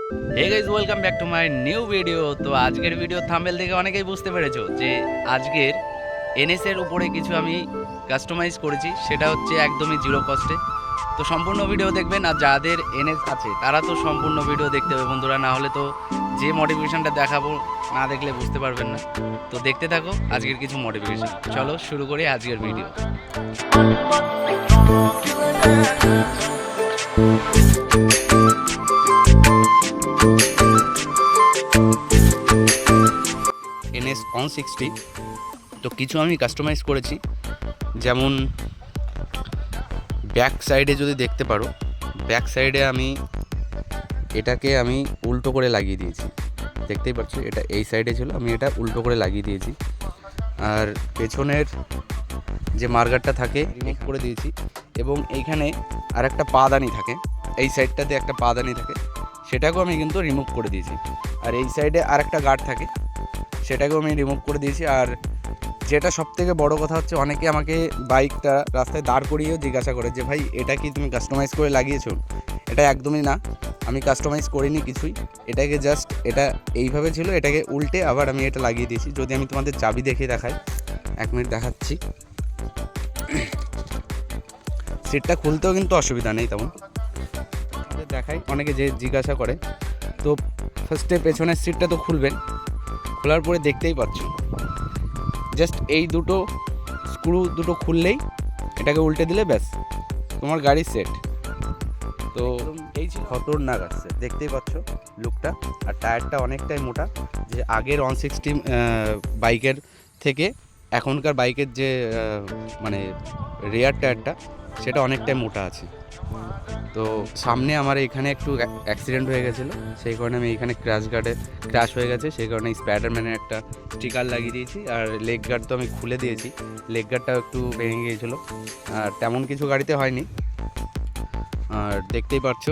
Hey guys, welcome back to my new video. তো আজকের video thumbnail থেকে অনেকেই বুঝতে পেরেছো যে আজকের এনএস এর উপরে কিছু আমি কাস্টমাইজ করেছি, সেটা হচ্ছে একদমই জিরো কস্টে। তো সম্পূর্ণ ভিডিও দেখবেন, আর যাদের এনএস আছে তারা তো সম্পূর্ণ ভিডিও দেখতে হবে বন্ধুরা, না হলে তো যে মডিফিকেশনটা দেখাবো না দেখলে বুঝতে পারবেন না। তো দেখতে থাকো আজকের কিছু মডিফিকেশন। চলো শুরু করি আজকের ভিডিও। এনএস 160 তো কিছু আমি কাস্টমাইজ করেছি, যেমন ব্যাক সাইডে যদি দেখতে পারো, ব্যাক সাইডে আমি এটাকে উল্টো করে লাগিয়ে দিয়েছি। দেখতেই পাচ্ছ, এটা এই সাইডে ছিল, আমি এটা উল্টো করে লাগিয়ে দিয়েছি। আর পেছনের যে মার্গারটা থাকে রিমুভ করে দিয়েছি, এবং এইখানে আর একটা পাদানি থাকে, এই সাইডটাতে একটা পাদানি থাকে, সেটাকেও আমি কিন্তু রিমুভ করে দিয়েছি। আর এই সাইডে আর একটা গার্ড থাকে, সেটাকেও আমি রিমুভ করে দিয়েছি। আর যেটা সবথেকে বড় কথা হচ্ছে, অনেকে আমাকে বাইকটা রাস্তায় দাঁড় করিয়েও জিজ্ঞাসা করে যে ভাই এটা কি তুমি কাস্টমাইজ করে লাগিয়েছো? এটা একদমই না, আমি কাস্টমাইজ করিনি কিছুই। এটাকে জাস্ট এটা এইভাবে ছিল, এটাকে উল্টে আবার আমি এটা লাগিয়ে দিয়েছি। যদি আমি তোমাদের চাবি দেখে দেখাই, 1 মিনিট দেখাচ্ছি। সিটটা খুলতেও কিন্তু অসুবিধা নেই তেমন, দেখাই। অনেকে যে জিজ্ঞাসা করে, তো ফার্স্টে পেছনের সিটটা তো খুলবেন, খোলার পরে দেখতেই পাচ্ছ জাস্ট এই দুটো স্ক্রু দুটো খুললেই এটাকে উল্টে দিলে ব্যাস তোমার গাড়ি সেট। তো এই যে খতরনাক আসছে, দেখতেই পাচ্ছ লুকটা। আর টায়ারটা অনেকটাই মোটা, যে আগের 160 বাইকের থেকে এখনকার বাইকের যে মানে রেয়ার টায়ারটা, সেটা অনেকটাই মোটা আছে। তো সামনে আমার এখানে একটু অ্যাক্সিডেন্ট হয়ে গেছিলো, সেই কারণে আমি এখানে ক্র্যাশ হয়ে গেছে, সেই কারণে স্পাইডারম্যানের একটা স্টিকার লাগিয়ে দিয়েছি। আর লেগ গার্ড তো আমি খুলে দিয়েছি, লেগ গার্ডটাও একটু ভেঙে গিয়েছিলো, আর তেমন কিছু গাড়িতে হয়নি। আর দেখতেই পাচ্ছ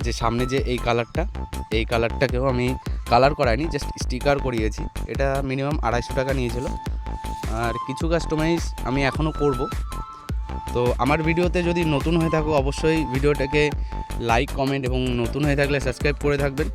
যে সামনে যে এই কালারটাকেও আমি কালার করাইনি, জাস্ট স্টিকার করিয়েছি। এটা মিনিমাম 250 টাকা নিয়েছিল। আর কিছু কাস্টমাইজ আমি এখনও করব। তো আমার ভিডিওতে যদি নতুন হয়ে থাকো, অবশ্যই ভিডিওটাকে লাইক, কমেন্ট এবং নতুন হয়ে থাকলে সাবস্ক্রাইব করে থাকবেন।